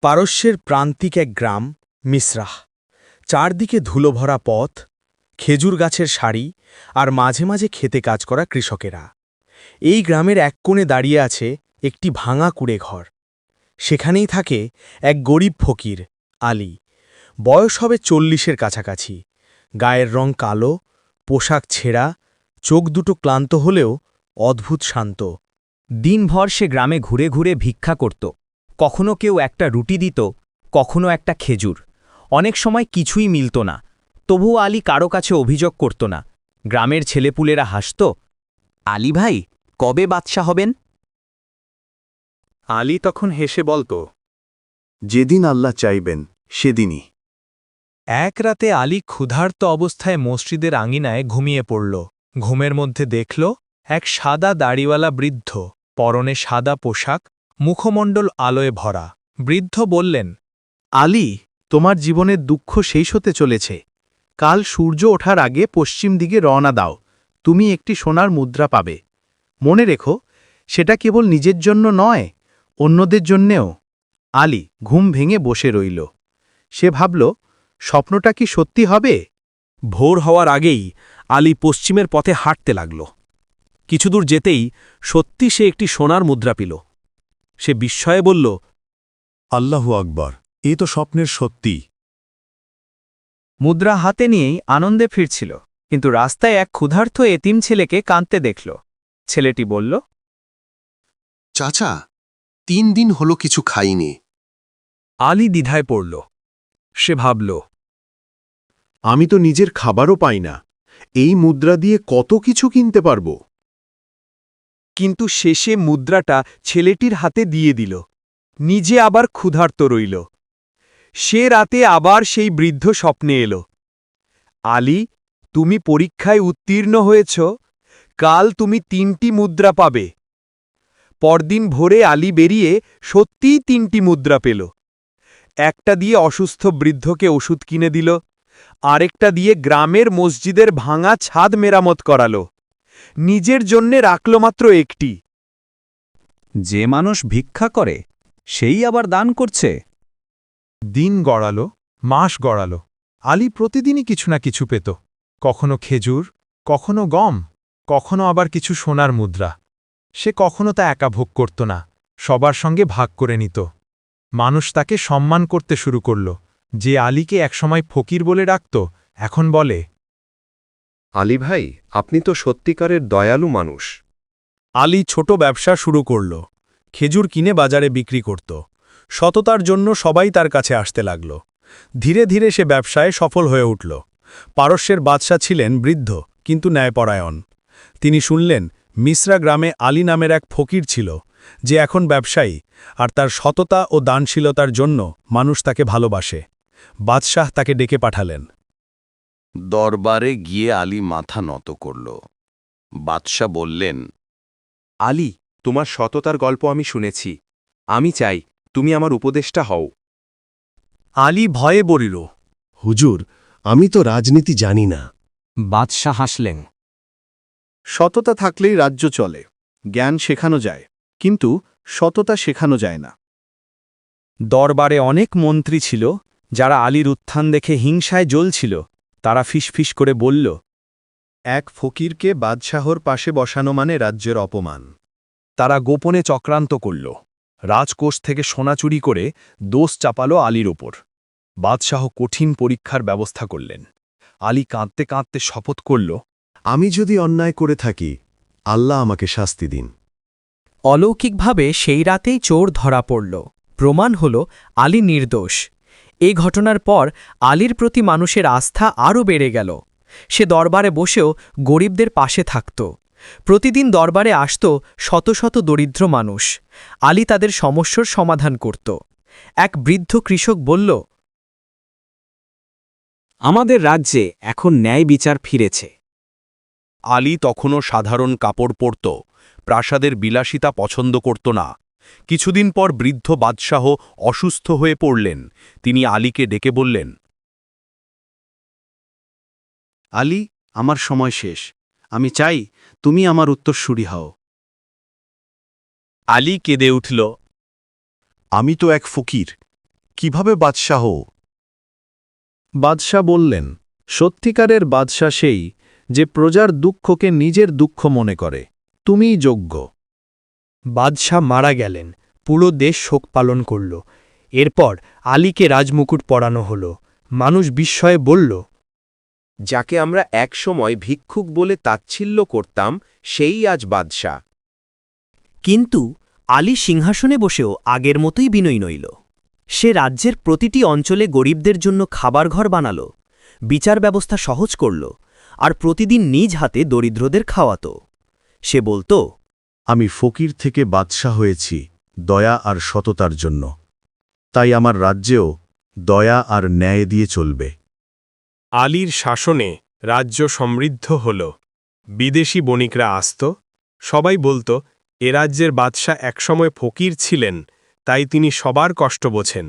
পারস্যের প্রান্তিক এক গ্রাম মিসরাহ। চারদিকে ধুলোভরা পথ, খেজুর গাছের সারি আর মাঝে মাঝে খেতে কাজ করা কৃষকেরা। এই গ্রামের এক কোণে দাঁড়িয়ে আছে একটি ভাঙা কুড়ে ঘর। সেখানেই থাকে এক গরিব ফকির, আলী। বয়স হবে 40-এর কাছাকাছি। গায়ের রং কালো, পোশাক ছেঁড়া, চোখ দুটো ক্লান্ত হলেও অদ্ভুত শান্ত। দিনভর সে গ্রামে ঘুরে ঘুরে ভিক্ষা করত। কখনো কেউ একটা রুটি দিত, কখনো একটা খেজুর। অনেক সময় কিছুই মিলত না, তবুও আলী কারো কাছে অভিযোগ করত না। গ্রামের ছেলেপুলেরা হাসত, আলী ভাই কবে বাদশা হবেন? আলী তখন হেসে বলত, যেদিন আল্লাহ চাইবেন সেদিনই। এক রাতে আলী ক্ষুধার্ত অবস্থায় মসজিদের আঙিনায় ঘুমিয়ে পড়ল। ঘুমের মধ্যে দেখল এক সাদা দাড়িওয়ালা বৃদ্ধ, পরনে সাদা পোশাক, মুখমণ্ডল আলোয় ভরা। বৃদ্ধ বললেন, আলী, তোমার জীবনের দুঃখ শেষ হতে চলেছে। কাল সূর্য ওঠার আগে পশ্চিম দিকে রওনা দাও, তুমি একটি সোনার মুদ্রা পাবে। মনে রেখো, সেটা কেবল নিজের জন্য নয়, অন্যদের জন্যেও। আলী ঘুম ভেঙে বসে রইল। সে ভাবল, স্বপ্নটা কি সত্যি হবে? ভোর হওয়ার আগেই আলী পশ্চিমের পথে হাঁটতে লাগল। কিছুদূর যেতেই সত্যি সে একটি সোনার মুদ্রা পেল। সে বিস্ময়ে বলল, আল্লাহু আকবার, এ তো স্বপ্নের সত্যি। মুদ্রা হাতে নিয়েই আনন্দে ফিরছিল, কিন্তু রাস্তায় এক ক্ষুধার্ত এতিম ছেলেকে কাঁদতে দেখল। ছেলেটি বলল, চাচা, 3 দিন হলো কিছু খাইনি। আলী দ্বিধায় পড়ল। সে ভাবল, আমি তো নিজের খাবারও পাই না, এই মুদ্রা দিয়ে কত কিছু কিনতে পারব। কিন্তু শেষে মুদ্রাটা ছেলেটির হাতে দিয়ে দিল। নিজে আবার ক্ষুধার্ত রইল। সে রাতে আবার সেই বৃদ্ধ স্বপ্নে এল, আলী, তুমি পরীক্ষায় উত্তীর্ণ হয়েছ, কাল তুমি 3টি মুদ্রা পাবে। পরদিন ভোরে আলী বেরিয়ে সত্যিই 3টি মুদ্রা পেল। একটা দিয়ে অসুস্থ বৃদ্ধকে ওষুধ কিনে দিল, আরেকটা দিয়ে গ্রামের মসজিদের ভাঙা ছাদ মেরামত করাল। নিজের জন্যে রাখল মাত্র একটি। যে মানুষ ভিক্ষা করে সেই আবার দান করছে। দিন গড়াল, মাস গড়াল। আলী প্রতিদিনই কিছু না কিছু পেত, কখনো খেজুর, কখনো গম, কখনো আবার কিছু সোনার মুদ্রা। সে কখনো তা একা ভোগ করত না, সবার সঙ্গে ভাগ করে নিত। মানুষ তাকে সম্মান করতে শুরু করল। যে আলীকে একসময় ফকির বলে ডাকত, এখন বলে, আলী ভাই, আপনি তো সত্যিকারের দয়ালু মানুষ। আলী ছোট ব্যবসা শুরু করল। খেজুর কিনে বাজারে বিক্রি করত। সততার জন্য সবাই তার কাছে আসতে লাগল। ধীরে ধীরে সে ব্যবসায় সফল হয়ে উঠল। পারস্যের বাদশা ছিলেন বৃদ্ধ কিন্তু ন্যায়পরায়ণ। তিনি শুনলেন মিসরা গ্রামে আলী নামের এক ফকির ছিল, যে এখন ব্যবসায়ী, আর তার সততা ও দানশীলতার জন্য মানুষ তাকে ভালোবাসে। বাদশাহ তাকে ডেকে পাঠালেন। দরবারে গিয়ে আলী মাথা নত করল। বাদশা বললেন, আলী, তোমার সততার গল্প আমি শুনেছি। আমি চাই তুমি আমার উপদেষ্টা হও। আলী ভয়ে বলিল, হুজুর, আমি তো রাজনীতি জানি না। বাদশাহ হাসলেন, সততা থাকলেই রাজ্য চলে। জ্ঞান শেখানো যায়, কিন্তু সততা শেখানো যায় না। দরবারে অনেক মন্ত্রী ছিল, যারা আলীর উত্থান দেখে হিংসায় জ্বলছিল। তারা ফিসফিস করে বলল, এক ফকিরকে বাদশাহর পাশে বসানো মানে রাজ্যের অপমান। তারা গোপনে চক্রান্ত করল। রাজকোষ থেকে সোনা চুরি করে দোষ চাপাল আলীর ওপর। বাদশাহ কঠিন পরীক্ষার ব্যবস্থা করলেন। আলী কাঁদতে কাঁদতে শপথ করল, আমি যদি অন্যায় করে থাকি, আল্লাহ আমাকে শাস্তি দিন। অলৌকিকভাবে সেই রাতেই চোর ধরা পড়ল। প্রমাণ হল আলী নির্দোষ। এই ঘটনার পর আলীর প্রতি মানুষের আস্থা আরও বেড়ে গেল। সে দরবারে বসেও গরিবদের পাশে থাকত। প্রতিদিন দরবারে আসত শত শত দরিদ্র মানুষ। আলী তাদের সমস্যার সমাধান করত। এক বৃদ্ধ কৃষক বলল, আমাদের রাজ্যে এখন ন্যায় বিচার ফিরেছে। আলী তখনও সাধারণ কাপড় পরত, প্রাসাদের বিলাসিতা পছন্দ করত না। কিছুদিন পর বৃদ্ধ বাদশাহ অসুস্থ হয়ে পড়লেন। তিনি আলীকে ডেকে বললেন, আলী, আমার সময় শেষ। আমি চাই তুমি আমার উত্তরসূরি হও। আলী কেঁদে উঠল, আমি তো এক ফকির, কিভাবে বাদশাহ? বাদশাহ বললেন, সত্যিকারের বাদশাহ সেই যে প্রজার দুঃখকে নিজের দুঃখ মনে করে। তুমিই যোগ্য। বাদশাহ মারা গেলেন, পুরো দেশ শোক পালন করল। এরপর আলীকে রাজমুকুট পরানো হল। মানুষ বিস্ময়ে বলল, যাকে আমরা একসময় ভিক্ষুক বলে তাচ্ছিল্য করতাম সেই আজ বাদশাহ। কিন্তু আলী সিংহাসনে বসেও আগের মতোই বিনয়ী নইল। সে রাজ্যের প্রতিটি অঞ্চলে গরিবদের জন্য খাবার ঘর বানাল, বিচার ব্যবস্থা সহজ করল, আর প্রতিদিন নিজ হাতে দরিদ্রদের খাওয়াত। সে বলতো, আমি ফকির থেকে বাদশাহ হয়েছি দয়া আর সততার জন্য, তাই আমার রাজ্যেও দয়া আর ন্যায় দিয়ে চলবে। আলীর শাসনে রাজ্য সমৃদ্ধ হল। বিদেশি বণিকরা আসত, সবাই বলত এ রাজ্যের বাদশাহ একসময় ফকির ছিলেন, তাই তিনি সবার কষ্ট বোঝেন।